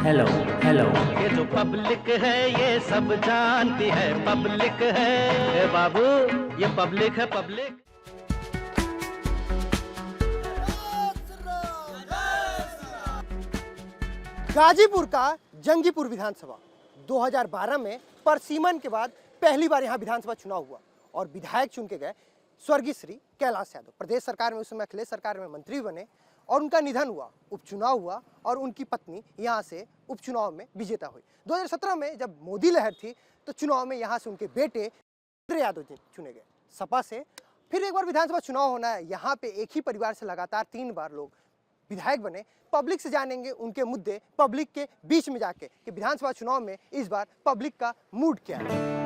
Hello hello. ये जो public है ये सब जानती है, पब्लिक है ए बाबू, ये पब्लिक है पब्लिक। गाजीपुर का जंगीपुर विधानसभा 2012 में परसीमन के बाद पहली बार यहाँ विधानसभा चुनाव हुआ और विधायक चुन के गए स्वर्गीय श्री कैलाश यादव। प्रदेश सरकार में उस समय अखिलेश सरकार में मंत्री बने और उनका निधन हुआ, उपचुनाव हुआ और उनकी पत्नी यहाँ से उपचुनाव में विजेता हुई। 2017 में जब मोदी लहर थी तो चुनाव में यहाँ से उनके बेटे वीरेंद्र यादव चुने गए सपा से। फिर एक बार विधानसभा चुनाव होना है, यहाँ पे एक ही परिवार से लगातार 3 बार लोग विधायक बने। पब्लिक से जानेंगे उनके मुद्दे पब्लिक के बीच में जाके कि विधानसभा चुनाव में इस बार पब्लिक का मूड क्या है।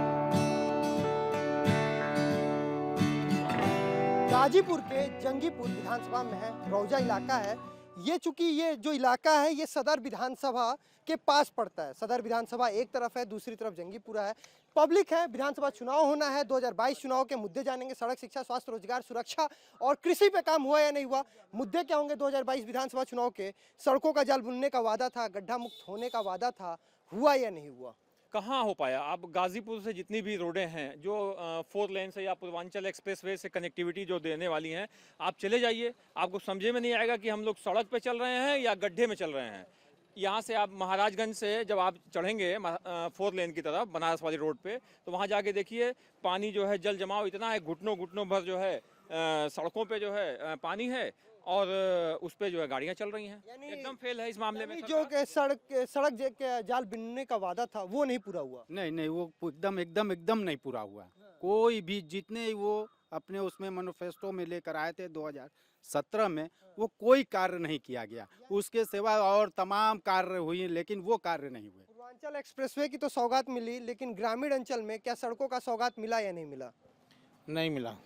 गाजीपुर के जंगीपुर विधानसभा में है, रौजा इलाका है ये। चूंकि ये जो इलाका है ये सदर विधानसभा के पास पड़ता है। सदर विधानसभा एक तरफ है, दूसरी तरफ जंगीपुरा है। पब्लिक है, विधानसभा चुनाव होना है। 2022 चुनाव के मुद्दे जानेंगे, सड़क, शिक्षा, स्वास्थ्य, रोजगार, सुरक्षा और कृषि पे काम हुआ या नहीं हुआ। मुद्दे क्या होंगे 2022 विधानसभा चुनाव के? सड़कों का जाल बुनने का वादा था, गड्ढा मुक्त होने का वादा था, हुआ या नहीं हुआ? कहाँ हो पाया। अब गाजीपुर से जितनी भी रोडें हैं जो 4 लेन से या पूर्वांचल एक्सप्रेसवे से कनेक्टिविटी जो देने वाली हैं, आप चले जाइए, आपको समझे में नहीं आएगा कि हम लोग सड़क पे चल रहे हैं या गड्ढे में चल रहे हैं। यहाँ से आप महाराजगंज से जब आप चढ़ेंगे 4 लेन की तरफ बनारस वाली रोड पे, तो वहाँ जाके देखिए पानी जो है, जल जमाव इतना है, घुटनों घुटनों भर जो है सड़कों पे जो है पानी है और उस पे जो है गाड़ियां चल रही हैं। एकदम फेल है इस मामले में। जो सड़क के जाल बिनने का वादा था वो नहीं पूरा हुआ। नहीं, वो एकदम नहीं पूरा हुआ। कोई भी जितने वो अपने उसमें मैनिफेस्टो में लेकर आए थे 2017 में, वो कोई कार्य नहीं किया गया। उसके सिवा और तमाम कार्य हुए लेकिन वो कार्य नहीं हुए। पूर्वांचल एक्सप्रेसवे की तो सौगात मिली, लेकिन ग्रामीण अंचल में क्या सड़कों का सौगात मिला या नहीं मिला? नहीं मिला।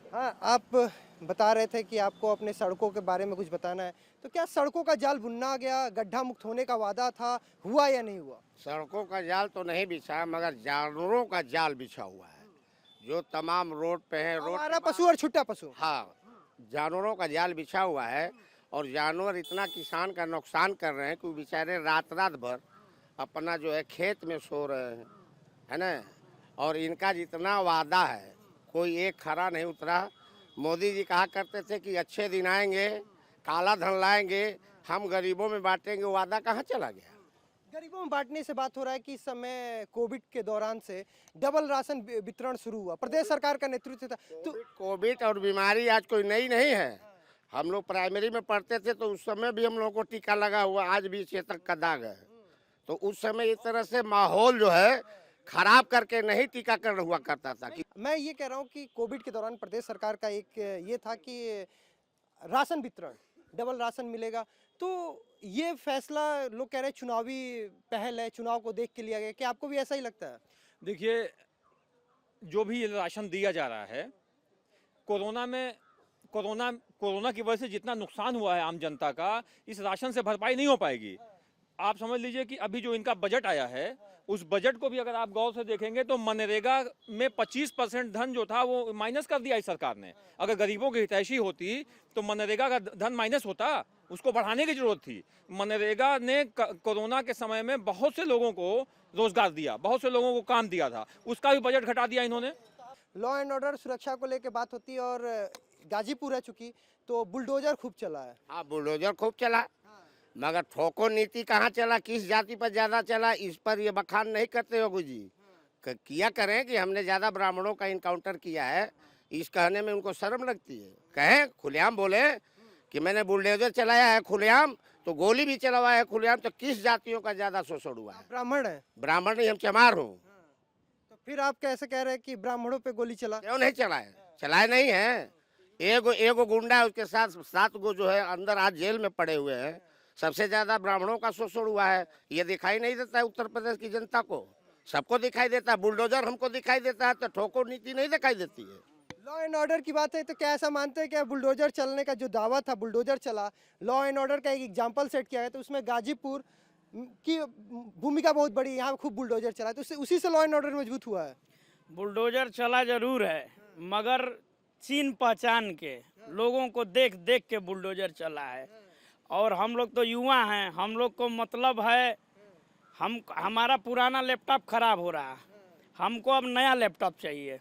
हाँ, आप बता रहे थे कि आपको अपने सड़कों के बारे में कुछ बताना है, तो क्या सड़कों का जाल बुनना गया, गड्ढा मुक्त होने का वादा था, हुआ या नहीं हुआ? सड़कों का जाल तो नहीं बिछा, मगर जानवरों का जाल बिछा हुआ है जो तमाम रोड पे है। हमारा पशु और छुट्टा पशु। हाँ, जानवरों का जाल बिछा हुआ है और जानवर इतना किसान का नुकसान कर रहे हैं कि बेचारे रात भर अपना जो है खेत में सो रहे हैं, है ना। और इनका जितना वादा है कोई एक खरा नहीं उतरा। मोदी जी कहा करते थे कि अच्छे दिन आएंगे, काला धन लाएंगे, हम गरीबों में बांटेंगे, वो वादा कहाँ चला गया? गरीबों में बांटने से बात हो रहा है कि इस समय कोविड के दौरान से डबल राशन वितरण शुरू हुआ, प्रदेश सरकार का नेतृत्व था। तो कोविड और बीमारी आज कोई नई नहीं है। हम लोग प्राइमरी में पढ़ते थे तो उस समय भी हम लोगों को टीका लगा हुआ, आज भी चेतक का दाग है। तो उस समय इस तरह से माहौल जो है खराब करके नहीं टीकाकरण हुआ करता था। मैं ये कह रहा हूँ कि कोविड के दौरान प्रदेश सरकार का एक ये था कि राशन वितरण, डबल राशन मिलेगा। तो ये फैसला लोग कह रहे हैं चुनावी पहल है, चुनाव को देख के लिया गया। क्या आपको भी ऐसा ही लगता है? देखिए, जो भी ये राशन दिया जा रहा है, कोरोना की वजह से जितना नुकसान हुआ है आम जनता का, इस राशन से भरपाई नहीं हो पाएगी। आप समझ लीजिए कि अभी जो इनका बजट आया है, उस बजट को भी अगर आप गौर से देखेंगे तो मनरेगा में 25% धन जो था वो माइनस कर दिया इस सरकार ने। अगर गरीबों की हितैषी होती तो मनरेगा का धन माइनस होता, उसको बढ़ाने की जरूरत थी। मनरेगा ने कोरोना के समय में बहुत से लोगों को रोजगार दिया, बहुत से लोगों को काम दिया था, उसका भी बजट घटा दिया इन्होंने। लॉ एंड ऑर्डर, सुरक्षा को लेकर बात होती है और गाजीपुर है चूंकि, तो बुलडोजर खूब चला है। हाँ, बुलडोजर खूब चला, मगर ठोको नीति कहाँ चला, किस जाति पर ज्यादा चला, इस पर ये बखान नहीं करते योगी जी। किया करें कि हमने ज्यादा ब्राह्मणों का इनकाउंटर किया है, इस कहने में उनको शर्म लगती है। कहें, खुलेआम बोले कि मैंने बुलडोजर चलाया है खुलेआम, तो गोली भी चलवाया है खुलेआम, तो किस जातियों का ज्यादा शोषण हुआ है? ब्राह्मण है। ब्राह्मण नहीं, हम चमार हूँ। तो फिर आप कैसे कह रहे हैं कि ब्राह्मणों पे गोली चला? क्यों नहीं चलाए? चलाए नहीं है। एगो गुंडा है, उसके साथ 7 गो जो है अंदर आज जेल में पड़े हुए हैं। सबसे ज्यादा ब्राह्मणों का शोषण हुआ है। ये दिखाई नहीं देता है उत्तर प्रदेश की जनता को, सबको दिखाई देता है। बुलडोजर हमको दिखाई देता है, तो ठोको नीति नहीं दिखाई देती है। लॉ एंड ऑर्डर की बात है तो क्या ऐसा मानते हैं कि बुलडोजर चलने का जो दावा था, बुलडोजर चला, लॉ एंड ऑर्डर का एक एग्जाम्पल सेट किया है, तो उसमें गाजीपुर की भूमिका बहुत बड़ी है, यहाँ खूब बुलडोजर चला है, तो उसी से लॉ एंड ऑर्डर मजबूत हुआ है। बुलडोजर चला जरूर है, मगर चीन पहचान के लोगों को देख देख के बुलडोजर चला है। और हम लोग तो युवा हैं, हम लोग को मतलब है हमारा पुराना लैपटॉप खराब हो रहा है, हमको अब नया लैपटॉप चाहिए।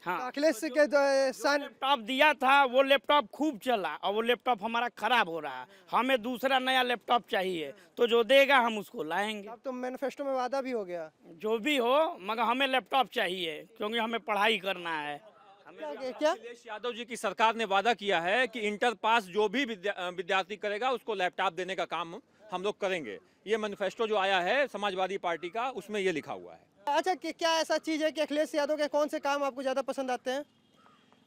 हाँ, अखिलेश के लैपटॉप दिया था वो लैपटॉप खूब चला और वो लैपटॉप हमारा खराब हो रहा है, हमें दूसरा नया लैपटॉप चाहिए, तो जो देगा हम उसको लाएंगे। अब तो मैनिफेस्टो में वादा भी हो गया। जो भी हो मगर हमें लैपटॉप चाहिए क्योंकि हमें पढ़ाई करना है। क्या अखिलेश यादव जी की सरकार ने वादा किया है कि इंटर पास जो भी विद्यार्थी करेगा उसको लैपटॉप देने का काम हम लोग करेंगे। ये मैनिफेस्टो जो आया है समाजवादी पार्टी का, उसमें ये लिखा हुआ है। अच्छा, क्या ऐसा चीज है कि अखिलेश यादव के कौन से काम आपको ज्यादा पसंद आते हैं?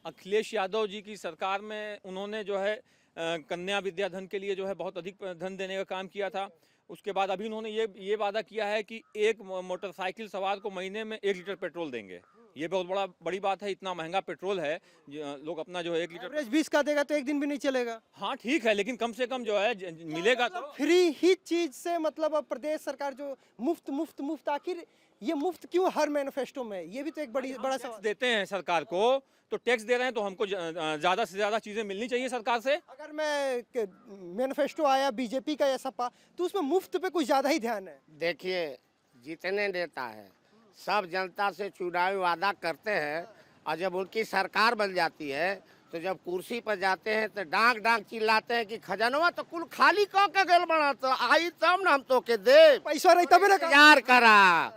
अखिलेश यादव जी की सरकार में उन्होंने जो है कन्या विद्याधन के लिए जो है बहुत अधिक धन देने का काम किया था। उसके बाद अभी उन्होंने ये वादा किया है कि एक मोटरसाइकिल सवार को महीने में 1 लीटर पेट्रोल देंगे। ये बहुत बड़ी बात है, इतना महंगा पेट्रोल है, लोग अपना जो है 1 लीटर एवरेज 20 का देगा तो एक दिन भी नहीं चलेगा। हाँ ठीक है, लेकिन कम से कम जो है मिलेगा तो। फ्री ही चीज से मतलब अब प्रदेश सरकार जो मुफ्त, आखिर ये मुफ्त क्यों हर मैनिफेस्टो में? ये भी तो एक बड़ा टैक्स सवाल। देते हैं सरकार को, तो टैक्स दे रहे हैं तो हमको ज्यादा से ज्यादा चीजें मिलनी चाहिए सरकार से। अगर मैं मैनिफेस्टो आया बीजेपी का या सपा, तो उसमें मुफ्त पे कुछ ज्यादा ही ध्यान है। देखिए, जितने नेता है सब जनता से चुनावी वादा करते हैं और जब उनकी सरकार बन जाती है तो जब कुर्सी पर जाते हैं तो डांग चिल्लाते हैं कि खजानवा तो कुल खाली कौ के गल बना, तो आई तब ना हम तो के दे पैसा रही तबे ना इंतजार करा।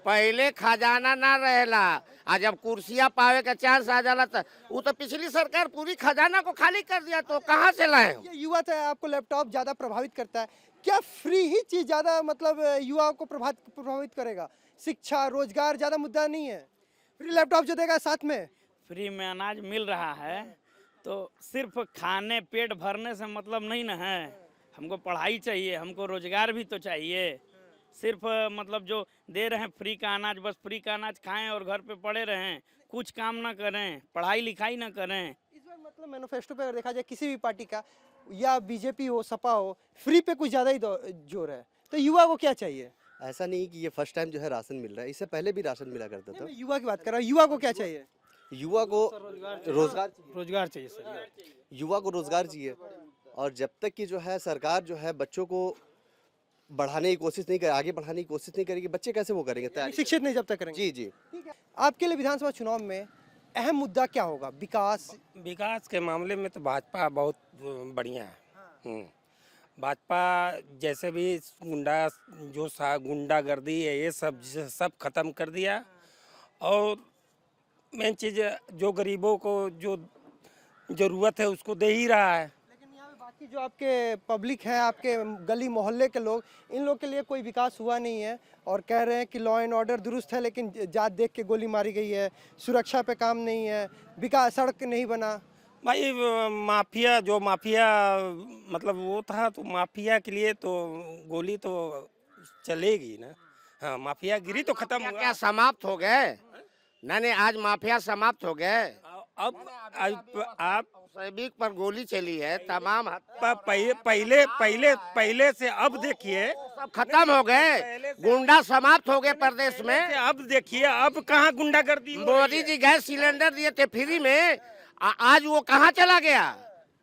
पहले खजाना ना रहेला, आज जब कुर्सियां पावे का चांस आ जाला तो वो तो पिछली सरकार पूरी खजाना को खाली कर दिया, तो कहाँ से लाए? ये युवा थे, आपको लैपटॉप ज्यादा प्रभावित करता है क्या? फ्री ही चीज ज्यादा मतलब युवाओं को प्रभावित करेगा? शिक्षा रोजगार ज्यादा मुद्दा नहीं है? फ्री लैपटॉप जो देगा साथ में फ्री में अनाज मिल रहा है तो सिर्फ खाने पेट भरने से मतलब नहीं ना है, हमको पढ़ाई चाहिए, हमको रोजगार भी तो चाहिए। सिर्फ मतलब जो दे रहे हैं फ्री का अनाज, बस फ्री का अनाज खाएं और घर पे पड़े रहें, कुछ काम ना करें, पढ़ाई लिखाई ना करें। इस बार मतलब मैनिफेस्टो पे अगर देखा जाए किसी भी पार्टी का, या बीजेपी हो सपा हो, फ्री पे कुछ ज्यादा ही जोर है, तो युवा को क्या चाहिए? ऐसा नहीं कि ये फर्स्ट टाइम जो है राशन मिल रहा है, इससे पहले भी राशन मिला करता था। मैं युवा की बात कर रहा हूँ, युवा को क्या चाहिए? युवा को रोजगार चाहिए सर, युवा को रोजगार चाहिए। और जब तक कि जो है सरकार जो है बच्चों को बढ़ाने की कोशिश नहीं करे, आगे बढ़ाने की कोशिश नहीं करेगी, बच्चे कैसे वो करेंगे तैयारी? शिक्षित नहीं जब तक करेंगे। जी जी। ठीक है, आपके लिए विधानसभा चुनाव में अहम मुद्दा क्या होगा? विकास के मामले में तो भाजपा बहुत बढ़िया है। भाजपा जैसे भी गुंडागर्दी है ये सब खत्म कर दिया, और मेन चीज जो गरीबों को जो जरूरत है उसको दे ही रहा है। लेकिन यहाँ पे बाकी जो आपके पब्लिक है, आपके गली मोहल्ले के लोग, इन लोग के लिए कोई विकास हुआ नहीं है और कह रहे हैं कि लॉ एंड ऑर्डर दुरुस्त है, लेकिन जात देख के गोली मारी गई है, सुरक्षा पे काम नहीं है, विकास सड़क नहीं बना। भाई माफिया मतलब वो था, तो माफिया के लिए तो गोली तो चलेगी ना। हाँ, माफिया गिरी तो खत्म हुआ। क्या समाप्त हो गए? नहीं, आज माफिया समाप्त हो गए। अब आप सैनिक पर गोली चली है, तमाम पहले से अब देखिए सब खत्म हो गए, गुंडा समाप्त हो गए प्रदेश में। अब देखिए अब कहाँ गुंडागर्दी हो रही है। मोदी जी गैस सिलेंडर दिए थे फ्री में, आज वो कहाँ चला गया?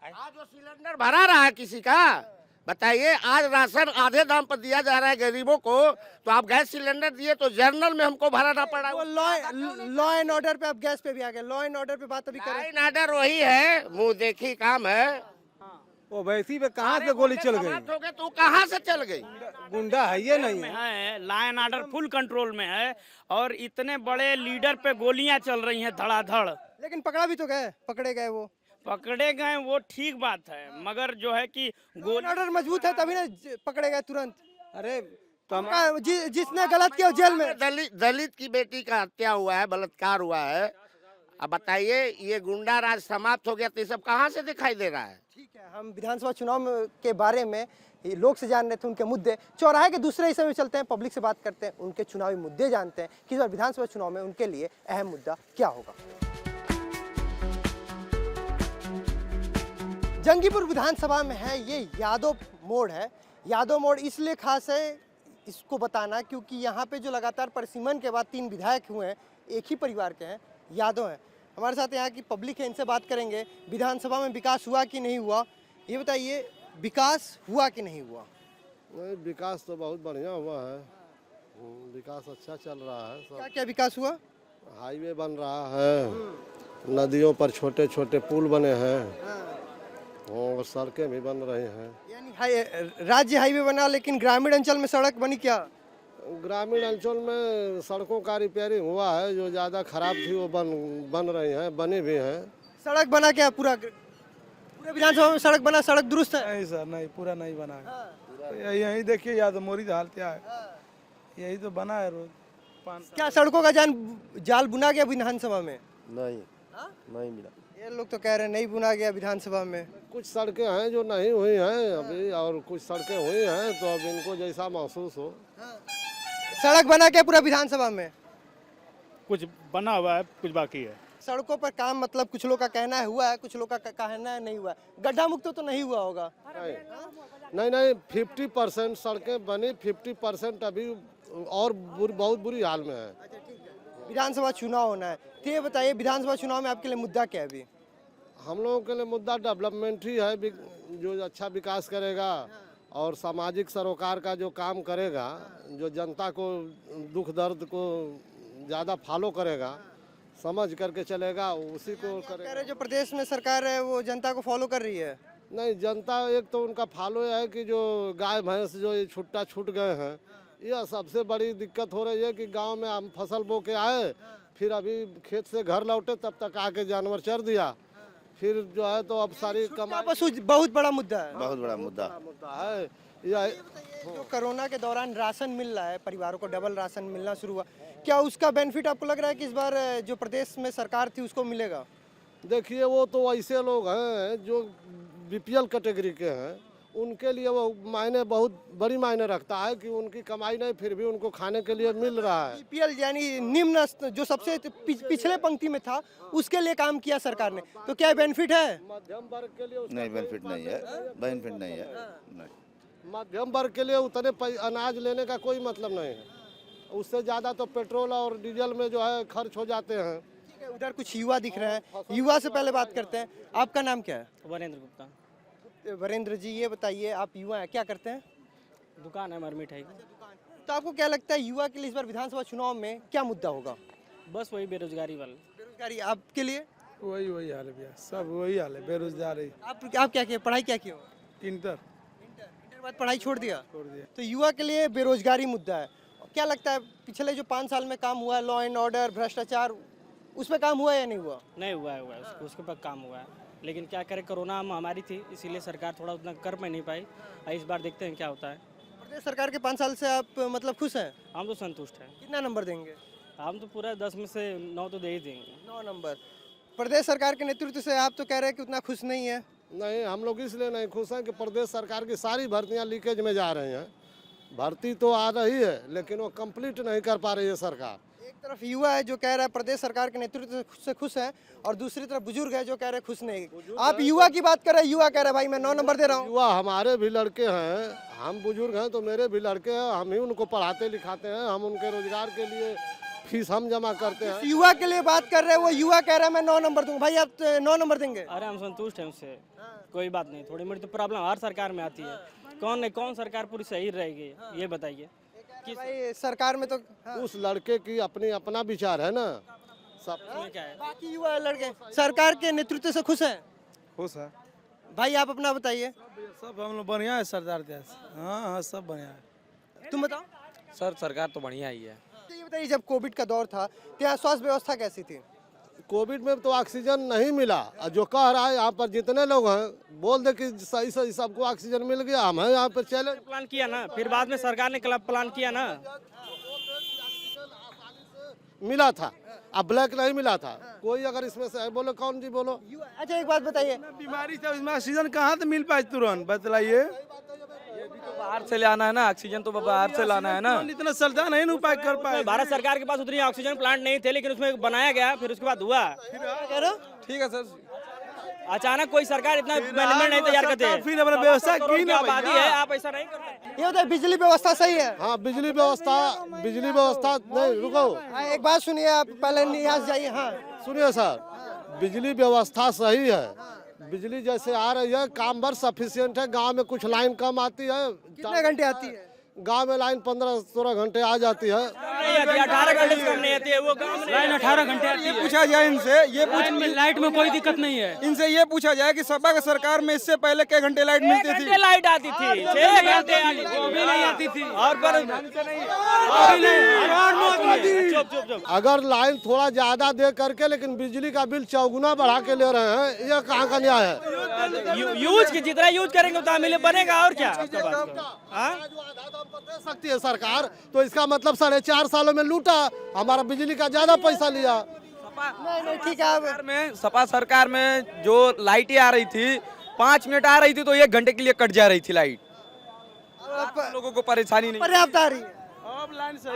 आज वो सिलेंडर भरा रहा है किसी का? बताइए, आज राशन आधे दाम पर दिया जा रहा है गरीबों को, तो आप गैस सिलेंडर दिए तो जर्नल में हमको भराना पड़ा। लॉ एंड ऑर्डर पे आप गैस पे भी आ गए, लॉ एंड ऑर्डर पे बात अभी करें। लॉ एंड ऑर्डर वही है, मुंह देखी काम है। वो वैसी पे कहाँ से गोली चल गई? हो गए तो कहाँ से चल गई? गुंडा है ये नहीं में है। है, law and order full control में है और इतने बड़े लीडर पे गोलियां चल रही हैं धड़ाधड़। लेकिन पकड़ा भी तो गए, पकड़े गए, वो पकड़े गए वो ठीक बात है, मगर जो है कि गोली ऑर्डर मजबूत है तभी ना पकड़े गए तुरंत। अरे जिसने गलत किया जेल में। दलित की बेटी का हत्या हुआ है, बलात्कार हुआ है। अब बताइए, ये गुंडा राज समाप्त हो गया तो ये सब कहाँ से दिखाई दे रहा है? ठीक है, हम विधानसभा चुनाव के बारे में लोग से जान रहे थे, उनके मुद्दे। चौराहे के दूसरे हिस्से में चलते हैं, पब्लिक से बात करते हैं, उनके चुनावी मुद्दे जानते हैं कि इस बार विधानसभा चुनाव में उनके लिए अहम मुद्दा क्या होगा। जंगीपुर विधानसभा में है, ये यादव मोड़ है। यादव मोड़ इसलिए खास है इसको बताना क्योंकि यहाँ पे जो लगातार परिसीमन के बाद 3 विधायक हुए हैं, एक ही परिवार के हैं, यादव हैं। हमारे साथ यहाँ की पब्लिक है, इनसे बात करेंगे। विधानसभा में विकास हुआ कि नहीं हुआ, ये बताइए। विकास हुआ कि नहीं हुआ? नहीं, विकास तो बहुत बढ़िया हुआ है। विकास अच्छा चल रहा है। क्या क्या विकास हुआ? हाईवे बन रहा है, नदियों पर छोटे छोटे पुल बने हैं और सड़कें भी बन रही हैं। यानी राज्य हाईवे बना, लेकिन ग्रामीण अंचल में सड़क बनी क्या? ग्रामीण अंचल में सड़कों का रिपेयरिंग हुआ है, जो ज़्यादा खराब थी वो बन रही हैं, बनी भी हैं। सड़क बना क्या? पूरे विधानसभा में सड़क बना, सड़क दुरुस्त है? नहीं सर, नहीं, पूरा नहीं बना है। यही देखिए, या तो मोरी हाल क्या है, यही तो बना है रोज। क्या सड़कों का जाल बुना गया विधानसभा में? नहीं, नहीं मिला। ये लोग तो कह रहे हैं नहीं बुना गया विधानसभा में। कुछ सड़कें हैं जो नहीं हुई हैं अभी, और कुछ सड़कें हुई हैं, तो अब इनको जैसा महसूस हो। सड़क बना क्या पूरा विधानसभा में? कुछ बना हुआ है, कुछ बाकी है। सड़कों पर काम मतलब कुछ लोग का कहना है हुआ है, कुछ लोग का कहना है नहीं हुआ है। गड्ढा मुक्त तो नहीं हुआ होगा? नहीं, 50% सड़कें बनी, 50% अभी और बहुत बुरी हाल में है। विधानसभा चुनाव होना है, तो ये बताइए विधानसभा चुनाव में आपके लिए मुद्दा क्या है अभी? हम लोगों के लिए मुद्दा डेवलपमेंट ही है, जो अच्छा विकास करेगा और सामाजिक सरोकार का जो काम करेगा, जो जनता को दुख दर्द को ज़्यादा फॉलो करेगा, समझ करके चलेगा, उसी को कह करेगा। रहे जो प्रदेश में सरकार है वो जनता को फॉलो कर रही है? नहीं, जनता एक तो उनका फॉलो है कि जो गाय भैंस जो ये छुट्टा छूट गए हैं, यह सबसे बड़ी दिक्कत हो रही है कि गांव में हम फसल बो के आए, फिर अभी खेत से घर लौटे तब तक आके जानवर चर दिया, फिर जो है तो अब सारी कमाई पशु बहुत बड़ा मुद्दा है। बहुत बड़ा मुद्दा है। यह जो कोरोना के दौरान राशन मिल रहा है, परिवारों को डबल राशन मिलना शुरू हुआ, क्या उसका बेनिफिट आपको लग रहा है कि इस बार जो प्रदेश में सरकार थी उसको मिलेगा? देखिए, वो तो ऐसे लोग हैं जो बीपीएल कैटेगरी के हैं, उनके लिए वो मायने बहुत बड़ी मायने रखता है कि उनकी कमाई नहीं, फिर भी उनको खाने के लिए मिल रहा है। बीपीएल यानी निम्न जो सबसे पिछले पंक्ति में था, उसके लिए काम किया सरकार ने, तो क्या बेनिफिट है? मध्यम वर्ग के लिए नहीं, बेनिफिट नहीं है, बेनिफिट नहीं है, नहीं। मध्यम वर्ग के लिए उतने अनाज लेने का कोई मतलब नहीं है, उससे ज़्यादा तो पेट्रोल और डीजल में जो है खर्च हो जाते हैं। ठीक है, उधर कुछ युवा दिख रहे हैं, युवा से पहले बात करते हैं। आपका नाम क्या है? वरेंद्र गुप्ता। वरेंद्र जी, ये बताइए आप युवा हैं, क्या करते हैं? दुकान है हमारी मिठाई की। तो आपको क्या लगता है युवा के लिए इस बार विधानसभा चुनाव में क्या मुद्दा होगा? बस वही बेरोजगारी वाला। बेरोजगारी आपके लिए? वही हाल है भैया, सब वही हाल है, बेरोजगारी। आप क्या किए, पढ़ाई क्या की हो? इंटर इंटर बाद पढ़ाई छोड़ दिया? छोड़ दिया। तो युवा के लिए बेरोजगारी मुद्दा है। क्या लगता है पिछले जो 5 साल में काम हुआ है, लॉ एंड ऑर्डर, भ्रष्टाचार, उस पर काम हुआ है या नहीं हुआ? नहीं हुआ है, उसके ऊपर काम हुआ है, लेकिन क्या करें, कोरोना महामारी थी, इसीलिए सरकार थोड़ा उतना कर नहीं पाई। इस बार देखते हैं क्या होता है। प्रदेश सरकार के 5 साल से आप मतलब खुश हैं? हम तो संतुष्ट हैं। कितना नंबर देंगे? हम तो पूरा 10 में से 9 तो दे ही देंगे। 9 नंबर। प्रदेश सरकार के नेतृत्व से आप तो कह रहे हैं कि उतना खुश नहीं है? नहीं, हम लोग इसलिए नहीं खुश हैं कि प्रदेश सरकार की सारी भर्तियां लीकेज में जा रही हैं। भर्ती तो आ रही है, लेकिन वो कंप्लीट नहीं कर पा रही है सरकार। एक तरफ युवा है जो कह रहा है प्रदेश सरकार के नेतृत्व से खुश है, और दूसरी तरफ बुजुर्ग है जो कह रहे हैं खुश नहीं। आप युवा की बात कर रहे हैं, युवा कह रहा है भाई मैं 9 नंबर दे रहा हूँ। युवा हमारे भी लड़के हैं, हम बुजुर्ग हैं तो मेरे भी लड़के हैं, हम ही उनको पढ़ाते लिखाते हैं, हम उनके रोजगार के लिए फीस हम जमा करते हैं। युवा के लिए बात कर रहे हैं, वो युवा कह रहा है मैं 9 नंबर दूंगा। भाई आप 9 नंबर देंगे? अरे हम संतुष्ट हैं उससे, कोई बात नहीं। थोड़ी मोटी तो प्रॉब्लम हर सरकार में आती है, कौन सरकार पूरी सही रहेगी ये बताइए। भाई सरकार में तो उस लड़के की अपना विचार है ना, सब क्या है, बाकी युवा लड़के सरकार के नेतृत्व से खुश हैं? खुश है भाई आप अपना बताइए। सब, हम लोग बढ़िया है सरदार देश। हाँ, सब बढ़िया है। तुम बताओ। सर सरकार तो बढ़िया ही है। ये बताइए जब कोविड का दौर था तो यहाँ स्वास्थ्य व्यवस्था कैसी थी? कोविड में तो ऑक्सीजन नहीं मिला, जो कह रहा है यहाँ पर जितने लोग हैं बोल दे कि सही सबको ऑक्सीजन मिल गया, हम हैं यहाँ पर चले। प्लान किया ना, फिर बाद में सरकार ने प्लान किया ना, मिला था, अब ब्लैक नहीं मिला था। कोई अगर इसमें से बोलो, कौन जी बोलो। अच्छा एक बात बताइए, बीमारी था इसमें ऑक्सीजन कहाँ से मिल पाए तुरंत, बतलाइए। बाहर से लाना है ना, ऑक्सीजन तो बाहर से लाना है ना। इतना सल्दा नहीं उपाय कर पाए। भारत सरकार के पास उतनी ऑक्सीजन प्लांट नहीं थे, लेकिन उसमें बनाया गया, फिर उसके बाद हुआ। ठीक है सर, अचानक कोई सरकार इतना मैनेजमेंट नहीं तैयार करते, फिर अपना व्यवस्था की ना आबादी है, आप ऐसा नहीं कर सकते। ये बताइए बिजली व्यवस्था सही है? हाँ, बिजली व्यवस्था नहीं, रुको एक बात सुनिए, आप पहले यहाँ से जाइए। हाँ सुनिए सर, बिजली व्यवस्था सही है, बिजली जैसे आ रही है, काम भर सफिशियंट है। गांव में कुछ लाइन कम आती है। कितने घंटे आती है? गांव में लाइन 15-16 घंटे आ जाती है। 18 घंटे से कम नहीं आती है वो गाँव में। लाइन 18 घंटे आती है। पूछा जाए इनसे, ये लाइट में कोई दिक्कत नहीं है। इनसे ये पूछा जाए कि सपा के सरकार में इससे पहले कई घंटे लाइट मिलती थी? लाइट आती थी, 6 घंटे आती थी, वो भी नहीं आती थी। और अगर लाइन थोड़ा ज्यादा दे करके लेकिन बिजली का बिल चौगुना बढ़ा के ले रहे हैं, ये कहाँ का न्याय है? यूज की जितना यूज करेंगे उतना मिले बनेगा और क्या। दे सकती है सरकार, तो इसका मतलब 4.5 सालों में लूटा, हमारा बिजली का ज्यादा पैसा लिया। नहीं ठीक है। सपा सरकार में जो लाइटें आ रही थी 5 मिनट आ रही थी तो 1 घंटे के लिए कट जा रही थी लाइट। लोगों को परेशानी नहीं, पर्याप्त आ रही है।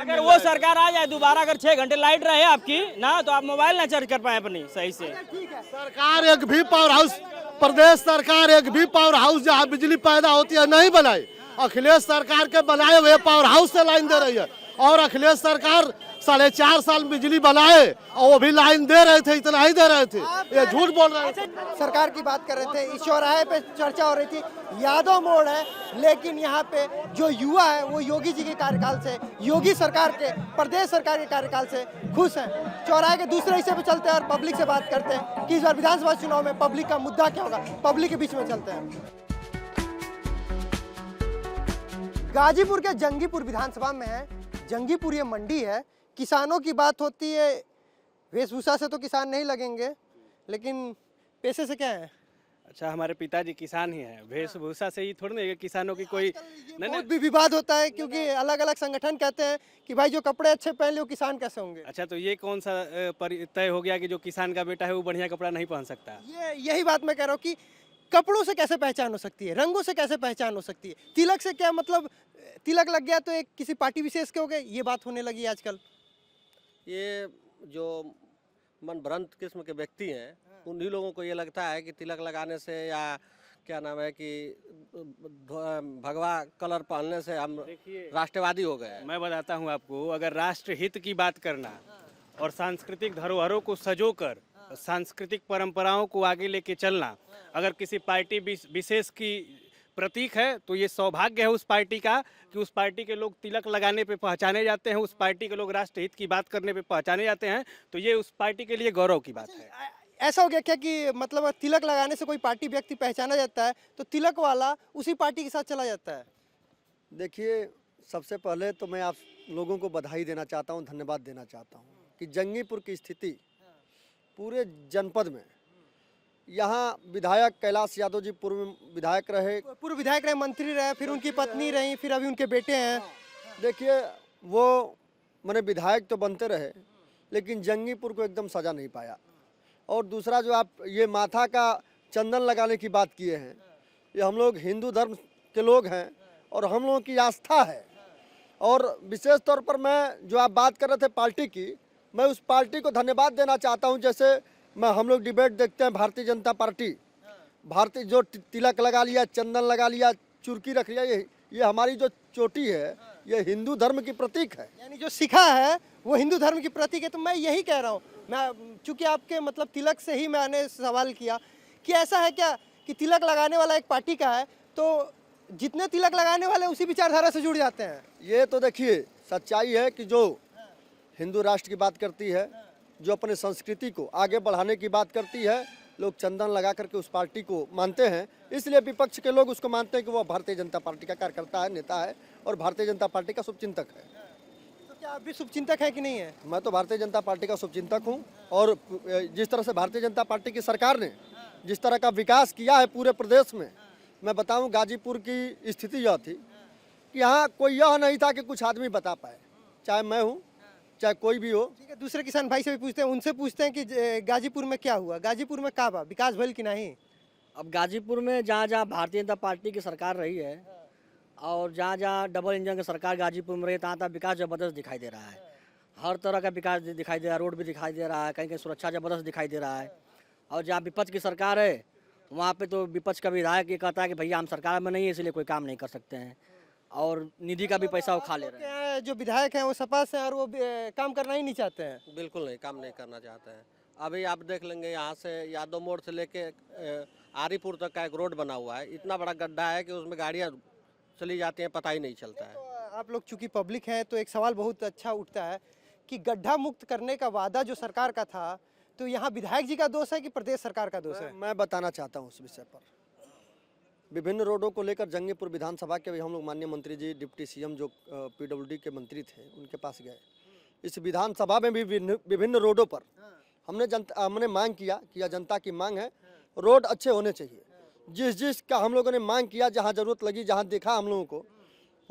अगर वो सरकार आ जाए दोबारा, अगर 6 घंटे लाइट रहे आपकी ना, तो आप मोबाइल ना चार्ज कर पाए अपनी सही से। सरकार एक भी पावर हाउस, प्रदेश सरकार एक भी पावर हाउस जहाँ बिजली पैदा होती है नहीं बनाई। अखिलेश सरकार के बनाए हुए पावर हाउस से लाइन दे रही है, और अखिलेश सरकार 4.5 साल बिजली बनाए और वो भी लाइन दे रहे थे, इतना ही दे रहे थे। ये झूठ बोल रहे थे। सरकार की बात कर रहे थे, इस चौराहे पे चर्चा हो रही थी, यादव मोड़ है, लेकिन यहाँ पे जो युवा है वो योगी जी के कार्यकाल से, योगी सरकार के, प्रदेश सरकार के कार्यकाल से खुश हैं। चौराहे के दूसरे हिस्से पे चलते हैं और पब्लिक से बात करते हैं कि इस बार विधानसभा चुनाव में पब्लिक का मुद्दा क्या होगा। पब्लिक के बीच में चलते हैं। गाजीपुर के जंगीपुर विधानसभा में है। जंगीपुर ये मंडी है। किसानों की बात होती है, वेशभूषा से तो किसान नहीं लगेंगे, लेकिन पैसे से क्या है? अच्छा, हमारे पिताजी किसान ही हैं, वेशभूषा से ही थोड़ी ना किसानों की कोई बहुत भी विवाद होता है, क्योंकि अलग अलग संगठन कहते हैं कि भाई जो कपड़े अच्छे पहन ले वो किसान कैसे होंगे। अच्छा, तो ये कौन सा तय हो गया कि जो किसान का बेटा है वो बढ़िया कपड़ा नहीं पहन सकता? यही बात मैं कह रहा हूँ कि कपड़ों से कैसे पहचान हो सकती है, रंगों से कैसे पहचान हो सकती है, तिलक से क्या मतलब, तिलक लग गया तो एक किसी पार्टी विशेष के हो गए, ये बात होने लगी आजकल। ये जो मन भ्रंत किस्म के व्यक्ति हैं, उन्हीं लोगों को ये लगता है कि तिलक लगाने से या क्या नाम है कि भगवा कलर पहनने से हम राष्ट्रवादी हो गए। मैं बताता हूँ आपको, अगर राष्ट्र हित की बात करना और सांस्कृतिक धरोहरों को सजोकर सांस्कृतिक परंपराओं को आगे लेके चलना अगर किसी पार्टी विशेष की प्रतीक है, तो ये सौभाग्य है उस पार्टी का कि उस पार्टी के लोग तिलक लगाने पे पहचाने जाते हैं, उस पार्टी के लोग राष्ट्रहित की बात करने पे पहचाने जाते हैं, तो ये उस पार्टी के लिए गौरव की बात है। ऐसा हो गया क्या कि मतलब तिलक लगाने से कोई पार्टी व्यक्ति पहचाना जाता है तो तिलक वाला उसी पार्टी के साथ चला जाता है? देखिए, सबसे पहले तो मैं आप लोगों को बधाई देना चाहता हूं, धन्यवाद देना चाहता हूं कि जंगीपुर की स्थिति पूरे जनपद में, यहाँ विधायक कैलाश यादव जी पूर्व विधायक रहे, मंत्री रहे, फिर उनकी पत्नी रही, फिर अभी उनके बेटे हैं। देखिए, वो मैंने विधायक तो बनते रहे, लेकिन जंगीपुर को एकदम सजा नहीं पाया। और दूसरा जो आप ये माथा का चंदन लगाने की बात किए हैं, ये हम लोग हिंदू धर्म के लोग हैं और हम लोगों की आस्था है। और विशेष तौर पर मैं जो आप बात कर रहे थे पार्टी की, मैं उस पार्टी को धन्यवाद देना चाहता हूं। जैसे हम लोग डिबेट देखते हैं, भारतीय जनता पार्टी, भारतीय जो तिलक लगा लिया, चंदन लगा लिया, चुरकी रख लिया, ये हमारी जो चोटी है ये हिंदू धर्म की प्रतीक है, यानी जो सिखा है वो हिंदू धर्म की प्रतीक है। तो मैं यही कह रहा हूँ, मैं चूंकि आपके मतलब तिलक से ही मैंने सवाल किया कि ऐसा है क्या कि तिलक लगाने वाला एक पार्टी का है तो जितने तिलक लगाने वाले उसी विचारधारा से जुड़ जाते हैं। ये तो देखिए सच्चाई है कि जो हिंदू राष्ट्र की बात करती है, जो अपने संस्कृति को आगे बढ़ाने की बात करती है, लोग चंदन लगा करके उस पार्टी को मानते हैं। इसलिए विपक्ष के लोग उसको मानते हैं कि वो भारतीय जनता पार्टी का कार्यकर्ता है, नेता है और भारतीय जनता पार्टी का शुभचिंतक है। तो क्या आप भी शुभचिंतक है कि नहीं है? मैं तो भारतीय जनता पार्टी का शुभचिंतक हूँ। और जिस तरह से भारतीय जनता पार्टी की सरकार ने जिस तरह का विकास किया है पूरे प्रदेश में, मैं बताऊँ गाजीपुर की स्थिति यह थी कि यहाँ कोई यह नहीं था कि कुछ आदमी बता पाए, चाहे मैं हूँ चाहे कोई भी हो। ठीक है, दूसरे किसान भाई से भी पूछते हैं, उनसे पूछते हैं कि गाजीपुर में क्या हुआ, गाजीपुर में का विकास भइल कि नहीं? अब गाजीपुर में जहाँ जहाँ भारतीय जनता पार्टी की सरकार रही है और जहाँ जहाँ डबल इंजन की सरकार गाजीपुर में रही, तहाँ तहाँ विकास जबरदस्त दिखाई दे रहा है। हर तरह का विकास दिखाई दे रहा है, रोड भी दिखाई दे रहा है, कहीं कहीं सुरक्षा जबरदस्त दिखाई दे रहा है। और जहाँ विपक्ष की सरकार है वहाँ पे तो विपक्ष का विधायक ये कहता है कि भैया हम सरकार में नहीं है इसलिए कोई काम नहीं कर सकते हैं, और निधि का भी पैसा वो खा ले रहे हैं। जो विधायक हैं वो सपा से और वो काम करना ही नहीं चाहते हैं। बिल्कुल नहीं, काम नहीं करना चाहते हैं। अभी आप देख लेंगे यहाँ से यादव मोड़ से लेके आरीपुर तक का एक रोड बना हुआ है, इतना बड़ा गड्ढा है कि उसमें गाड़ियाँ चली जाती हैं, पता ही नहीं चलता है। तो आप लोग चूंकि पब्लिक हैं तो एक सवाल बहुत अच्छा उठता है कि गड्ढा मुक्त करने का वादा जो सरकार का था, तो यहाँ विधायक जी का दोष है कि प्रदेश सरकार का दोष है? मैं बताना चाहता हूँ उस विषय पर। विभिन्न रोडों को लेकर जंगीपुर विधानसभा के भी हम लोग माननीय मंत्री जी, डिप्टी सीएम जो पीडब्ल्यूडी के मंत्री थे, उनके पास गए। इस विधानसभा में भी विभिन्न रोडों पर हमने मांग किया कि यह जनता की मांग है, रोड अच्छे होने चाहिए। जिस का हम लोगों ने मांग किया, जहाँ ज़रूरत लगी, जहाँ देखा हम लोगों को,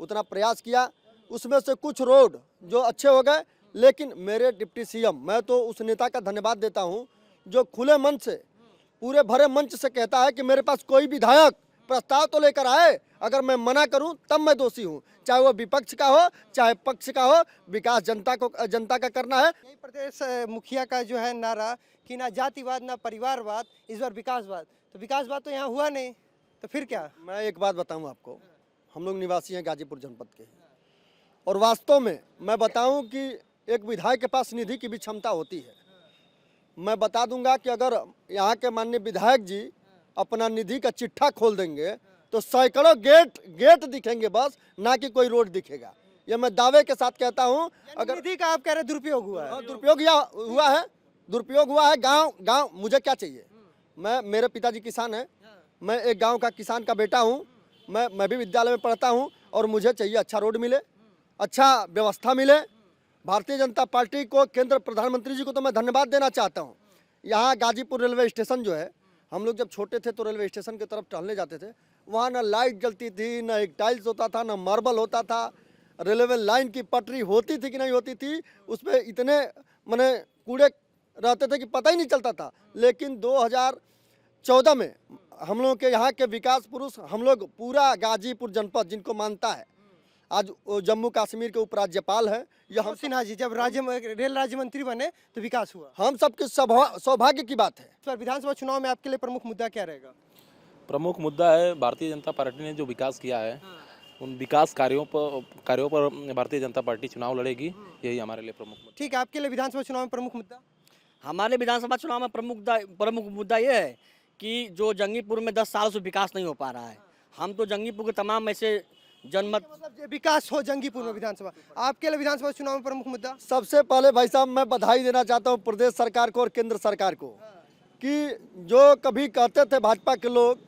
उतना प्रयास किया। उसमें से कुछ रोड जो अच्छे हो गए, लेकिन मेरे डिप्टी सीएम, मैं तो उस नेता का धन्यवाद देता हूं जो खुले मन से, पूरे भरे मंच से कहता है कि मेरे पास कोई विधायक प्रस्ताव तो लेकर आए, अगर मैं मना करूं तब मैं दोषी हूं, चाहे वो विपक्ष का हो चाहे पक्ष का हो। विकास जनता का करना है। यही प्रदेश मुखिया का जो है नारा कि ना जातिवाद ना परिवारवाद, इस बार विकासवाद। तो विकासवाद तो यहाँ हुआ नहीं, तो फिर क्या? मैं एक बात बताऊं आपको, हम लोग निवासी हैं गाजीपुर जनपद के, और वास्तव में मैं बताऊं कि एक विधायक के पास निधि की भी क्षमता होती है। मैं बता दूंगा कि अगर यहाँ के माननीय विधायक जी अपना निधि का चिट्ठा खोल देंगे तो सैकड़ों गेट दिखेंगे बस, ना कि कोई रोड दिखेगा। ये मैं दावे के साथ कहता हूँ। अगर निधि का आप कह रहे दुरुपयोग हुआ है? दुरुपयोग हुआ है। गांव मुझे क्या चाहिए? मेरे पिताजी किसान हैं, मैं एक गांव का किसान का बेटा हूं। मैं भी विद्यालय में पढ़ता हूं और मुझे चाहिए अच्छा रोड मिले, अच्छा व्यवस्था मिले। भारतीय जनता पार्टी को, केंद्र प्रधानमंत्री जी को तो मैं धन्यवाद देना चाहता हूं। यहाँ गाजीपुर रेलवे स्टेशन जो है, हम लोग जब छोटे थे तो रेलवे स्टेशन की तरफ टहलने जाते थे, वहाँ ना लाइट जलती थी, ना एक टाइल्स होता था, ना मार्बल होता था। रेलवे लाइन की पटरी होती थी कि नहीं होती थी, उस पर इतने माने कूड़े रहते थे कि पता ही नहीं चलता था। लेकिन 2014 में हम लोगों के यहाँ के विकास पुरुष, हम लोग पूरा गाजीपुर जनपद जिनको मानता है, आज जम्मू कश्मीर के उपराज्यपाल है, यह हम सिन्हा जी जब रेल राज्य मंत्री बने तो विकास हुआ। हम सबके सौभाग्य की बात है। इस बार विधानसभा चुनाव में आपके लिए प्रमुख मुद्दा क्या रहेगा? प्रमुख मुद्दा है भारतीय जनता पार्टी ने जो विकास किया है, उन विकास कार्यों पर भारतीय जनता पार्टी चुनाव लड़ेगी, यही हमारे लिए प्रमुख मुद्दा। ठीक है, आपके लिए विधानसभा चुनाव में प्रमुख मुद्दा? हमारे विधानसभा चुनाव में प्रमुख मुद्दा ये है कि जो जंगीपुर में 10 साल से विकास नहीं हो पा रहा है। हम तो जंगीपुर के तमाम ऐसे जनमत, मतलब विकास हो जंगीपुर में विधानसभा। आपके लिए विधानसभा चुनाव में प्रमुख मुद्दा? सबसे पहले भाई साहब मैं बधाई देना चाहता हूँ प्रदेश सरकार को और केंद्र सरकार को कि जो कभी कहते थे भाजपा के लोग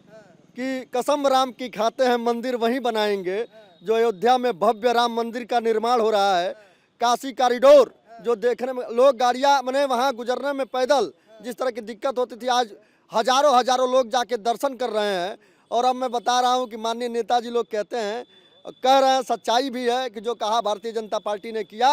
कि कसम राम की खाते हैं मंदिर वहीं बनाएंगे, जो अयोध्या में भव्य राम मंदिर का निर्माण हो रहा है, काशी कॉरिडोर जो देखने में लोग गाड़ियाँ मैंने वहाँ गुजरने में पैदल जिस तरह की दिक्कत होती थी, आज हजारों लोग जाके दर्शन कर रहे हैं। और अब मैं बता रहा हूँ कि माननीय नेताजी लोग कहते हैं, कह रहे हैं, सच्चाई भी है कि जो कहा भारतीय जनता पार्टी ने किया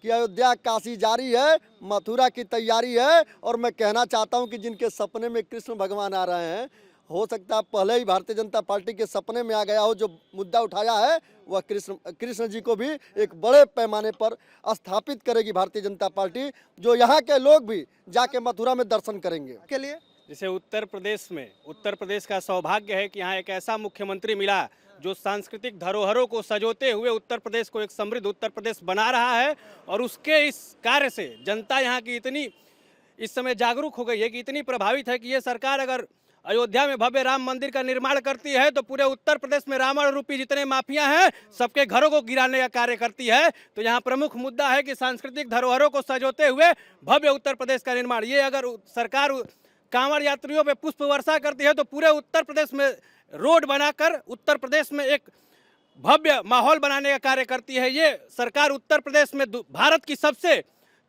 कि अयोध्या काशी जारी है, मथुरा की तैयारी है। और मैं कहना चाहता हूं कि जिनके सपने में कृष्ण भगवान आ रहे हैं, हो सकता है पहले ही भारतीय जनता पार्टी के सपने में आ गया हो। जो मुद्दा उठाया है वह कृष्ण जी को भी एक बड़े पैमाने पर स्थापित करेगी भारतीय जनता पार्टी, जो यहाँ के लोग भी जाके मथुरा में दर्शन करेंगे। के लिए जैसे उत्तर प्रदेश का सौभाग्य है कि यहाँ एक ऐसा मुख्यमंत्री मिला जो सांस्कृतिक धरोहरों को सजोते हुए उत्तर प्रदेश को एक समृद्ध उत्तर प्रदेश बना रहा है। और उसके इस कार्य से जनता यहाँ की इतनी इस समय जागरूक हो गई है कि इतनी प्रभावित है कि ये सरकार अगर अयोध्या में भव्य राम मंदिर का निर्माण करती है तो पूरे उत्तर प्रदेश में रावण रूपी जितने माफिया हैं सबके घरों को गिराने का कार्य करती है। तो यहाँ प्रमुख मुद्दा है कि सांस्कृतिक धरोहरों को सजोते हुए भव्य उत्तर प्रदेश का निर्माण, ये अगर सरकार कांवड़ यात्रियों पे पुष्प वर्षा करती है तो पूरे उत्तर प्रदेश में रोड बनाकर उत्तर प्रदेश में एक भव्य माहौल बनाने का कार्य करती है। ये सरकार उत्तर प्रदेश में भारत की सबसे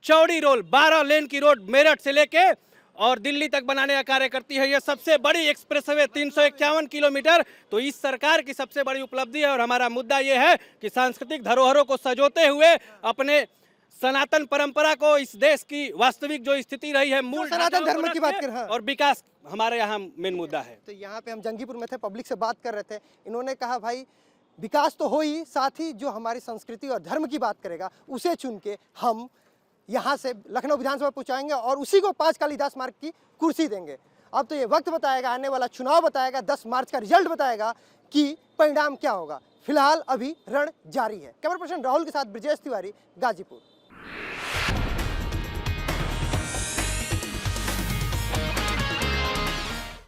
चौड़ी रोड 12 लेन की रोड मेरठ से लेके और दिल्ली तक बनाने का कार्य करती है। ये सबसे बड़ी एक्सप्रेसवे 351 किलोमीटर, तो इस सरकार की सबसे बड़ी उपलब्धि है। और हमारा मुद्दा ये है कि सांस्कृतिक धरोहरों को सजोते हुए अपने सनातन परंपरा को, इस देश की वास्तविक जो स्थिति रही है मूल सनातन धर्म की बात कर रहे हैं और विकास हमारे यहाँ मेन मुद्दा है। तो यहाँ पे हम जंगीपुर में थे, पब्लिक से बात कर रहे थे। इन्होंने कहा भाई विकास तो हो ही, साथ ही जो हमारी संस्कृति और धर्म की बात करेगा उसे चुन के हम यहाँ से लखनऊ विधानसभा पहुँचाएंगे और उसी को 5 कालिदास मार्ग की कुर्सी देंगे। अब तो ये वक्त बताएगा, आने वाला चुनाव बताएगा, 10 मार्च का रिजल्ट बताएगा कि परिणाम क्या होगा। फिलहाल अभी रण जारी है। कैमरा पर्सन राहुल के साथ ब्रिजेश तिवारी, गाजीपुर।